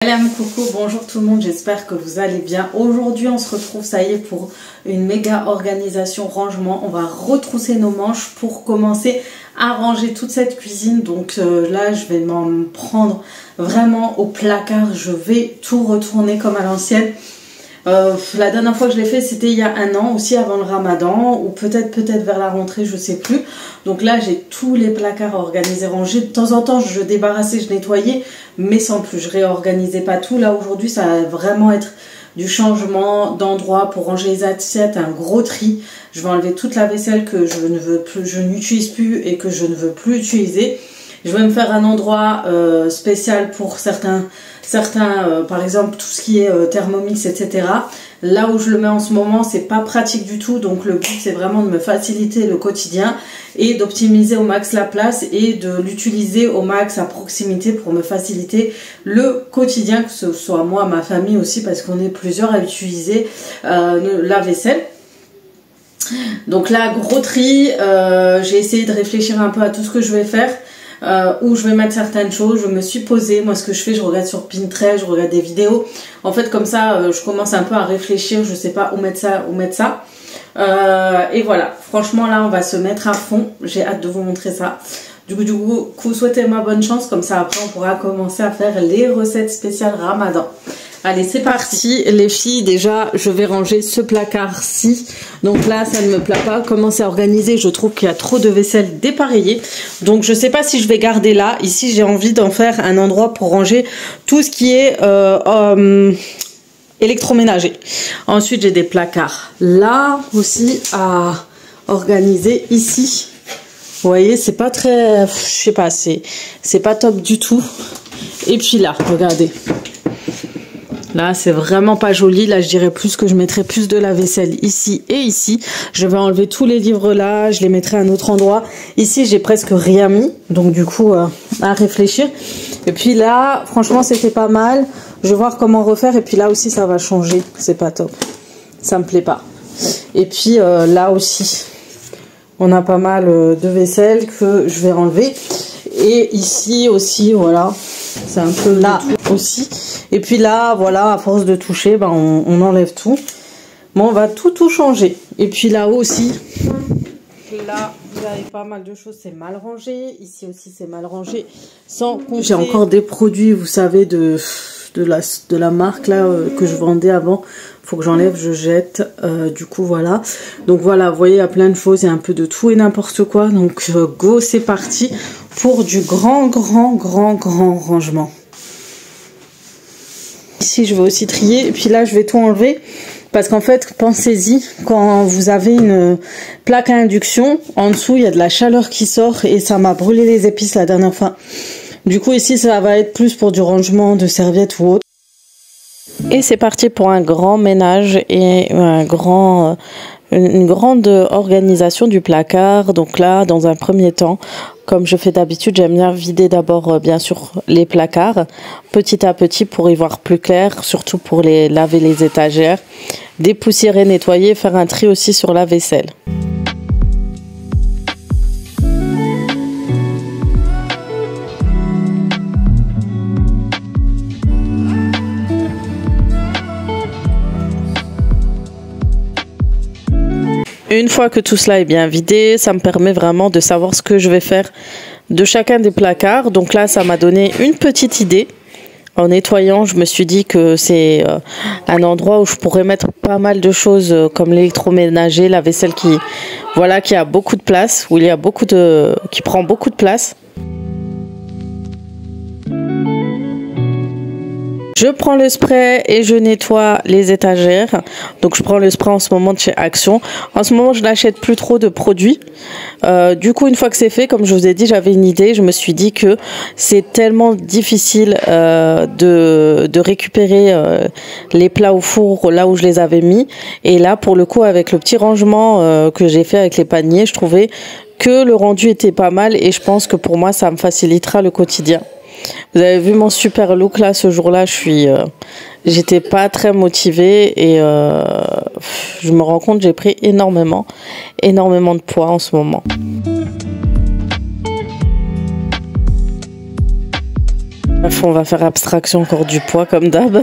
Salam, coucou, bonjour tout le monde, j'espère que vous allez bien. Aujourd'hui on se retrouve, ça y est, pour une méga organisation rangement. On va retrousser nos manches pour commencer à ranger toute cette cuisine. Donc là je vais m'en prendre vraiment au placard, je vais tout retourner comme à l'ancienne. La dernière fois que je l'ai fait c'était il y a un an, aussi avant le ramadan, ou peut-être vers la rentrée, je sais plus. Donc là j'ai tous les placards organisés, rangés. De temps en temps je débarrassais, je nettoyais, mais sans plus, je réorganisais pas tout. Là aujourd'hui ça va vraiment être du changement d'endroit pour ranger les assiettes, un gros tri. Je vais enlever toute la vaisselle que je ne veux plus, je n'utilise plus et que je ne veux plus utiliser. Je vais me faire un endroit spécial pour certains, par exemple tout ce qui est Thermomix, etc. Là où je le mets en ce moment, c'est pas pratique du tout. Donc le but c'est vraiment de me faciliter le quotidien et d'optimiser au max la place et de l'utiliser au max à proximité pour me faciliter le quotidien, que ce soit moi, ma famille aussi, parce qu'on est plusieurs à utiliser la vaisselle. Donc là, gros tri, j'ai essayé de réfléchir un peu à tout ce que je vais faire. Où je vais mettre certaines choses. Je me suis posée, moi ce que je fais, je regarde sur Pinterest, je regarde des vidéos, en fait comme ça je commence un peu à réfléchir, je sais pas où mettre ça, et voilà, franchement là on va se mettre à fond, j'ai hâte de vous montrer ça. Du coup souhaitez-moi bonne chance, comme ça après on pourra commencer à faire les recettes spéciales Ramadan. Allez, c'est parti les filles. Déjà je vais ranger ce placard-ci. Donc là ça ne me plaît pas comment c'est organisé, je trouve qu'il y a trop de vaisselle dépareillée. Donc je sais pas si je vais garder là. Ici j'ai envie d'en faire un endroit pour ranger tout ce qui est électroménager. Ensuite j'ai des placards là aussi à organiser. Ici vous voyez, c'est pas très, je sais pas, c'est pas top du tout. Et puis là regardez, là c'est vraiment pas joli. Là je dirais plus que je mettrais plus de la vaisselle ici et ici. Je vais enlever tous les livres là, je les mettrai à un autre endroit. Ici j'ai presque rien mis, donc du coup à réfléchir. Et puis là franchement c'était pas mal. Je vais voir comment refaire. Et puis là aussi ça va changer, c'est pas top, ça me plaît pas. Et puis là aussi on a pas mal de vaisselle que je vais enlever. Et ici aussi, voilà, c'est un peu là aussi. Et puis là, voilà, à force de toucher, ben on enlève tout. Bon, on va tout changer. Et puis là aussi, là, vous avez pas mal de choses, c'est mal rangé. Ici aussi, c'est mal rangé. Sans compter, j'ai encore des produits, vous savez, de la marque là que je vendais avant. Faut que j'enlève, je jette. Du coup, voilà. Donc voilà, vous voyez, il y a plein de choses, il y a un peu de tout et n'importe quoi. Donc go, c'est parti pour du grand rangement. Ici, je vais aussi trier. Et puis là, je vais tout enlever. Parce qu'en fait, pensez-y, quand vous avez une plaque à induction, en dessous, il y a de la chaleur qui sort et ça m'a brûlé les épices la dernière fois. Du coup, ici, ça va être plus pour du rangement de serviettes ou autre. Et c'est parti pour un grand ménage et une grande organisation du placard. Donc là, dans un premier temps, comme je fais d'habitude, j'aime bien vider d'abord, bien sûr, les placards, petit à petit pour y voir plus clair, surtout pour laver les étagères, dépoussiérer, nettoyer, faire un tri aussi sur la vaisselle. Une fois que tout cela est bien vidé, ça me permet vraiment de savoir ce que je vais faire de chacun des placards. Donc là, ça m'a donné une petite idée. En nettoyant, je me suis dit que c'est un endroit où je pourrais mettre pas mal de choses comme l'électroménager, la vaisselle qui a beaucoup de place, où il y a qui prend beaucoup de place. Je prends le spray et je nettoie les étagères. Donc je prends le spray en ce moment de chez Action. En ce moment, je n'achète plus trop de produits. Du coup, une fois que c'est fait, comme je vous ai dit, j'avais une idée. Je me suis dit que c'est tellement difficile de récupérer les plats au four là où je les avais mis. Et là, pour le coup, avec le petit rangement que j'ai fait avec les paniers, je trouvais que le rendu était pas mal. Et je pense que pour moi, ça me facilitera le quotidien. Vous avez vu mon super look là ce jour-là, j'étais pas très motivée et je me rends compte que j'ai pris énormément de poids en ce moment. Bref, on va faire abstraction encore du poids comme d'hab.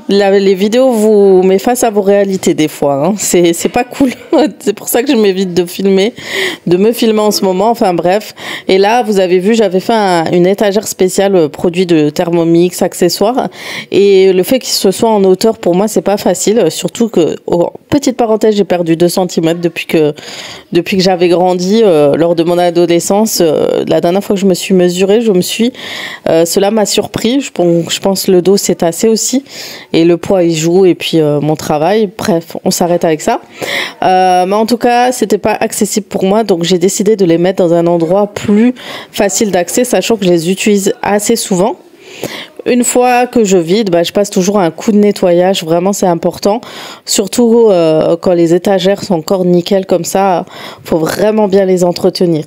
Les vidéos vous m'effacent à vos réalités des fois. Hein. C'est pas cool. C'est pour ça que je m'évite de me filmer en ce moment. Enfin bref. Et là, vous avez vu, j'avais fait une étagère spéciale produits de Thermomix, accessoires. Et le fait qu'il se soit en hauteur, pour moi, c'est pas facile. Surtout que, petite parenthèse, j'ai perdu 2 cm depuis que j'avais grandi lors de mon adolescence. La dernière fois que je me suis mesurée, cela m'a surpris. Je pense le dos s'est tassé aussi. Et le poids, il joue. Et puis, mon travail. Bref, on s'arrête avec ça. Mais en tout cas, c'était pas accessible pour moi. Donc, j'ai décidé de les mettre dans un endroit plus facile d'accès, sachant que je les utilise assez souvent. Une fois que je vide, je passe toujours un coup de nettoyage. Vraiment, c'est important. Surtout quand les étagères sont encore nickel comme ça. Faut vraiment bien les entretenir.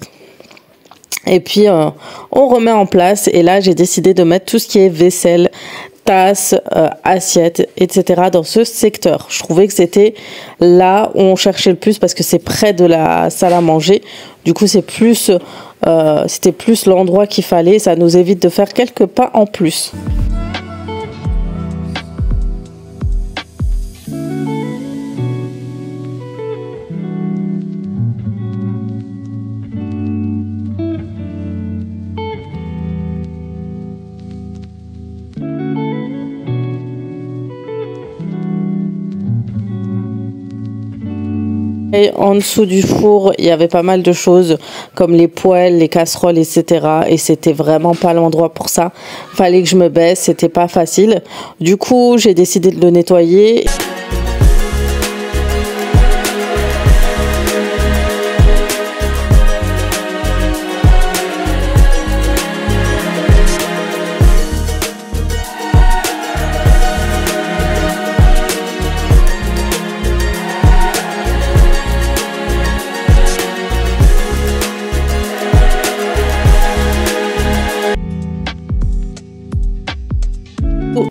Et puis, on remet en place. Et là, j'ai décidé de mettre tout ce qui est vaisselle, tasses, assiettes, etc. dans ce secteur. Je trouvais que c'était là où on cherchait le plus parce que c'est près de la salle à manger. Du coup, c'était plus l'endroit qu'il fallait. Ça nous évite de faire quelques pas en plus. Et en dessous du four, il y avait pas mal de choses comme les poêles, les casseroles, etc. Et c'était vraiment pas l'endroit pour ça. Fallait que je me baisse, c'était pas facile. Du coup, j'ai décidé de le nettoyer.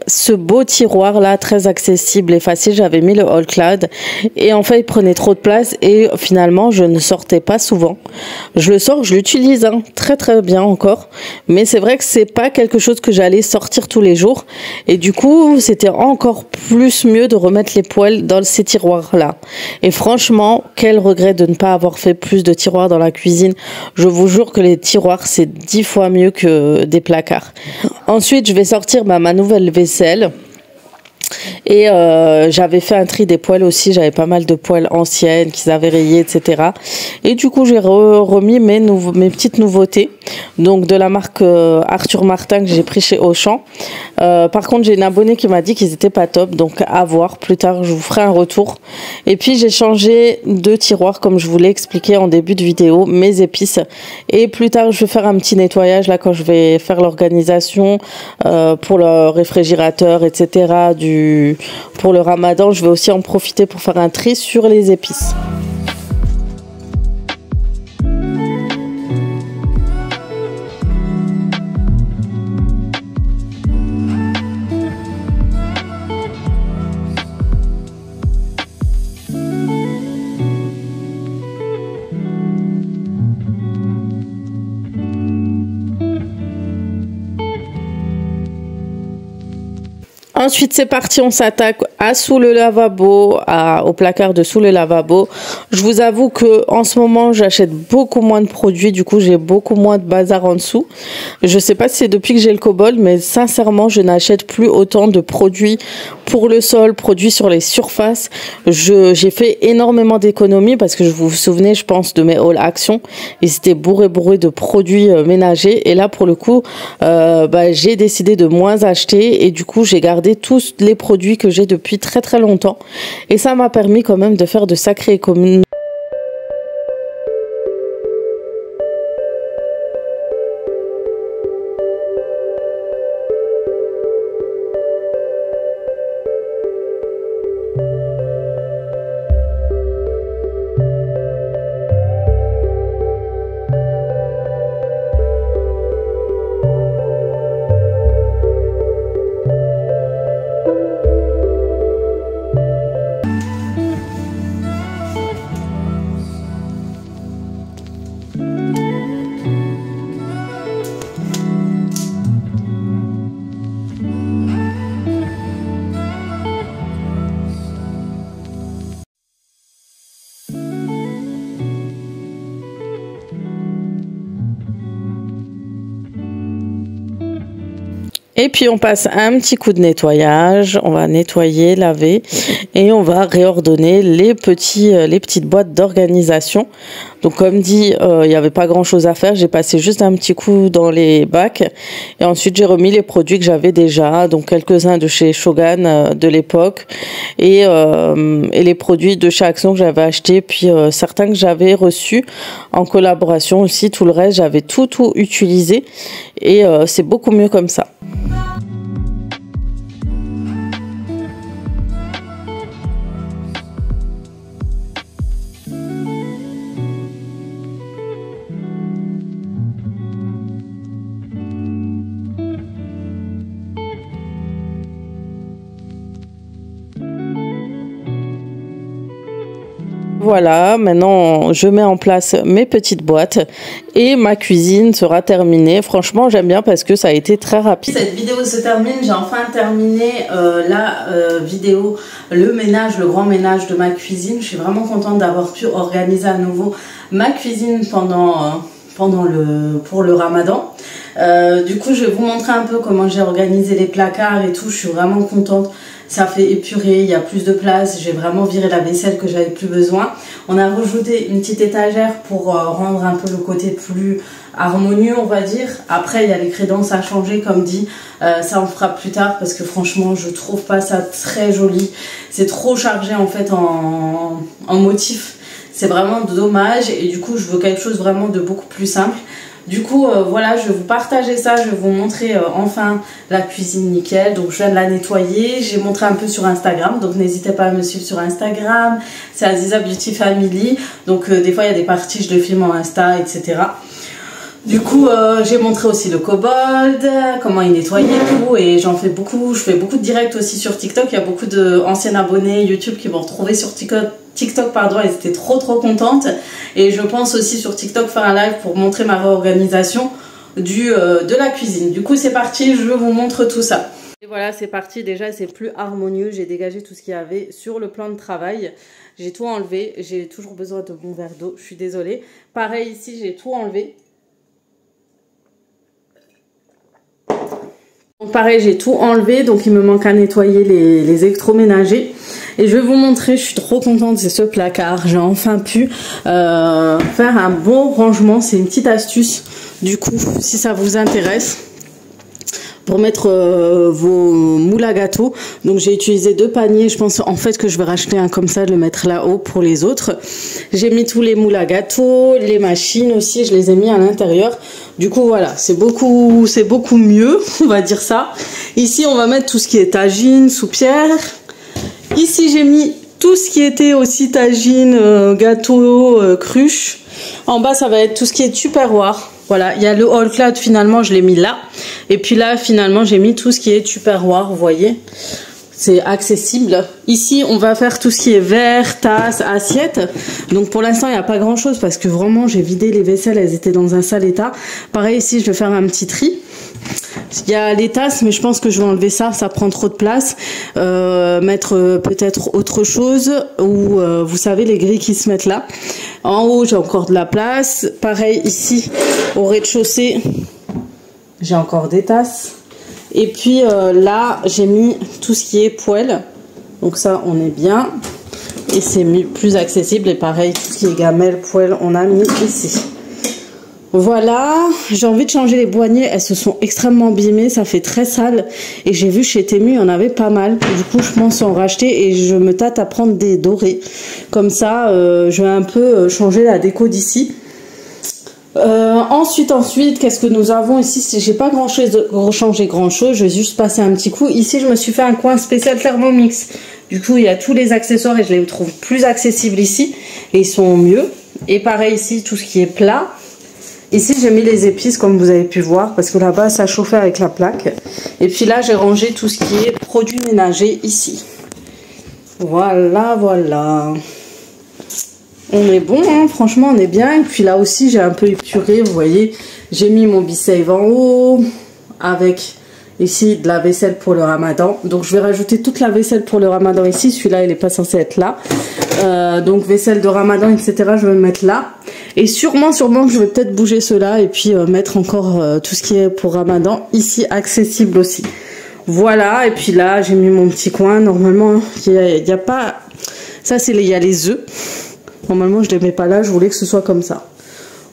Ce beau tiroir là, très accessible et facile, j'avais mis le All Cloud et en fait il prenait trop de place et finalement je ne sortais pas souvent. Je le sors, je l'utilise très très bien encore, mais c'est vrai que c'est pas quelque chose que j'allais sortir tous les jours et du coup c'était encore plus mieux de remettre les poêles dans ces tiroirs là. Et franchement, quel regret de ne pas avoir fait plus de tiroirs dans la cuisine. Je vous jure que les tiroirs c'est 10 fois mieux que des placards. Ensuite je vais sortir ma nouvelle vaisselle. Et j'avais fait un tri des poêles aussi, j'avais pas mal de poêles anciennes qu'ils avaient rayées, etc. Et du coup j'ai remis mes petites nouveautés, donc de la marque Arthur Martin que j'ai pris chez Auchan. Par contre j'ai une abonnée qui m'a dit qu'ils étaient pas top, donc à voir, plus tard je vous ferai un retour. Et puis j'ai changé de tiroir comme je vous l'ai expliqué en début de vidéo, mes épices. Et plus tard je vais faire un petit nettoyage là quand je vais faire l'organisation pour le réfrigérateur, etc. Pour le ramadan, je vais aussi en profiter pour faire un tri sur les épices. Ensuite, c'est parti, on s'attaque à sous le lavabo, au placard de sous le lavabo. Je vous avoue que en ce moment, j'achète beaucoup moins de produits, du coup, j'ai beaucoup moins de bazar en dessous. Je sais pas si c'est depuis que j'ai le Cobalt, mais sincèrement, je n'achète plus autant de produits pour le sol, produits sur les surfaces. J'ai fait énormément d'économies parce que vous vous souvenez, je pense, de mes hauls Action. Ils étaient bourrés de produits ménagers. Et là, pour le coup, j'ai décidé de moins acheter et du coup, j'ai gardé tous les produits que j'ai depuis très très longtemps. Et ça m'a permis quand même de faire de sacrées économies. Et puis on passe un petit coup de nettoyage, on va nettoyer, laver et on va réordonner les petites boîtes d'organisation. Donc comme dit, il n'y avait pas grand chose à faire, j'ai passé juste un petit coup dans les bacs et ensuite j'ai remis les produits que j'avais déjà, donc quelques-uns de chez Shogun de l'époque et les produits de chez Action que j'avais acheté, puis certains que j'avais reçus en collaboration aussi. Tout le reste j'avais tout utilisé et c'est beaucoup mieux comme ça. Voilà, maintenant je mets en place mes petites boîtes et ma cuisine sera terminée. Franchement, j'aime bien parce que ça a été très rapide. Cette vidéo se termine, j'ai enfin terminé la vidéo, le ménage, le grand ménage de ma cuisine. Je suis vraiment contente d'avoir pu organiser à nouveau ma cuisine pour le ramadan. Du coup, je vais vous montrer un peu comment j'ai organisé les placards et tout. Je suis vraiment contente. Ça fait épurer, il y a plus de place, j'ai vraiment viré la vaisselle que j'avais plus besoin. On a rajouté une petite étagère pour rendre un peu le côté plus harmonieux, on va dire. Après, il y a les crédences à changer, comme dit, ça on fera plus tard parce que franchement, je trouve pas ça très joli. C'est trop chargé en fait en motif. C'est vraiment dommage et du coup, je veux quelque chose vraiment de beaucoup plus simple. Du coup, voilà, je vais vous partager ça, je vais vous montrer enfin la cuisine nickel. Donc, je viens de la nettoyer, j'ai montré un peu sur Instagram, donc n'hésitez pas à me suivre sur Instagram. C'est Aziza Beauty Family, donc des fois il y a des parties, je le filme en Insta, etc. Du coup, j'ai montré aussi le kobold, comment il nettoyait tout, et j'en fais beaucoup, je fais beaucoup de directs aussi sur TikTok. Il y a beaucoup d'anciens abonnés YouTube qui vont retrouver sur TikTok, pardon, et c'était trop contente. Et je pense aussi sur TikTok faire un live pour montrer ma réorganisation de la cuisine. Du coup, c'est parti, je vous montre tout ça. Et voilà, c'est parti. Déjà, c'est plus harmonieux. J'ai dégagé tout ce qu'il y avait sur le plan de travail. J'ai tout enlevé. J'ai toujours besoin de mon verre d'eau. Je suis désolée. Pareil ici, j'ai tout enlevé. Donc pareil, j'ai tout enlevé, donc il me manque à nettoyer les électroménagers. Et je vais vous montrer, je suis trop contente, c'est ce placard. J'ai enfin pu faire un bon rangement, c'est une petite astuce. Du coup, si ça vous intéresse, pour mettre vos moules à gâteau. Donc j'ai utilisé 2 paniers, je pense en fait que je vais racheter un comme ça, le mettre là-haut pour les autres. J'ai mis tous les moules à gâteau, les machines aussi, je les ai mis à l'intérieur. Du coup voilà, c'est beaucoup mieux, on va dire ça. Ici on va mettre tout ce qui est tagine, soupière. Ici j'ai mis tout ce qui était aussi tagine, gâteau, cruche. En bas ça va être tout ce qui est tupperware. Voilà, il y a le All Cloud, finalement je l'ai mis là. Et puis là finalement j'ai mis tout ce qui est tupperware, vous voyez. C'est accessible. Ici on va faire tout ce qui est verre, tasse, assiette. Donc pour l'instant il n'y a pas grand chose parce que vraiment j'ai vidé les vaisselles, elles étaient dans un sale état. Pareil ici je vais faire un petit tri. Il y a les tasses, mais je pense que je vais enlever ça, ça prend trop de place. Mettre peut-être autre chose, ou vous savez les grilles qui se mettent là. En haut, j'ai encore de la place. Pareil ici, au rez-de-chaussée, j'ai encore des tasses. Et puis là, j'ai mis tout ce qui est poêle. Donc ça, on est bien. Et c'est plus accessible. Et pareil, tout ce qui est gamelle, poêle, on a mis ici. Voilà, j'ai envie de changer les poignées, elles se sont extrêmement abîmées, ça fait très sale. Et j'ai vu chez Temu, il y en avait pas mal. Du coup, je pense en racheter et je me tâte à prendre des dorés. Comme ça, je vais un peu changer la déco d'ici. Ensuite, qu'est-ce que nous avons ici? J'ai pas changé grand chose, je vais juste passer un petit coup. Ici, je me suis fait un coin spécial Thermomix. Du coup, il y a tous les accessoires et je les trouve plus accessibles ici. Et ils sont mieux. Et pareil ici, tout ce qui est plat. Ici, j'ai mis les épices, comme vous avez pu voir, parce que là-bas, ça chauffait avec la plaque. Et puis là, j'ai rangé tout ce qui est produits ménagers ici. Voilà, voilà. On est bon, hein, franchement, on est bien. Et puis là aussi, j'ai un peu épuré, vous voyez. J'ai mis mon Be-Save en haut, avec ici de la vaisselle pour le ramadan. Donc, je vais rajouter toute la vaisselle pour le ramadan ici. Celui-là, il n'est pas censé être là. Donc, vaisselle de ramadan, etc., je vais le mettre là. Et sûrement que je vais peut-être bouger cela et puis mettre encore tout ce qui est pour Ramadan ici accessible aussi. Voilà, et puis là j'ai mis mon petit coin. Normalement il y a pas, ça c'est il y a les œufs. Normalement je les mets pas là, je voulais que ce soit comme ça.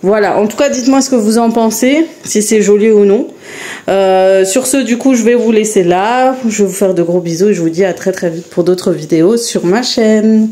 Voilà, en tout cas dites-moi ce que vous en pensez, si c'est joli ou non. Sur ce, du coup je vais vous laisser là. Je vais vous faire de gros bisous et je vous dis à très très vite pour d'autres vidéos sur ma chaîne.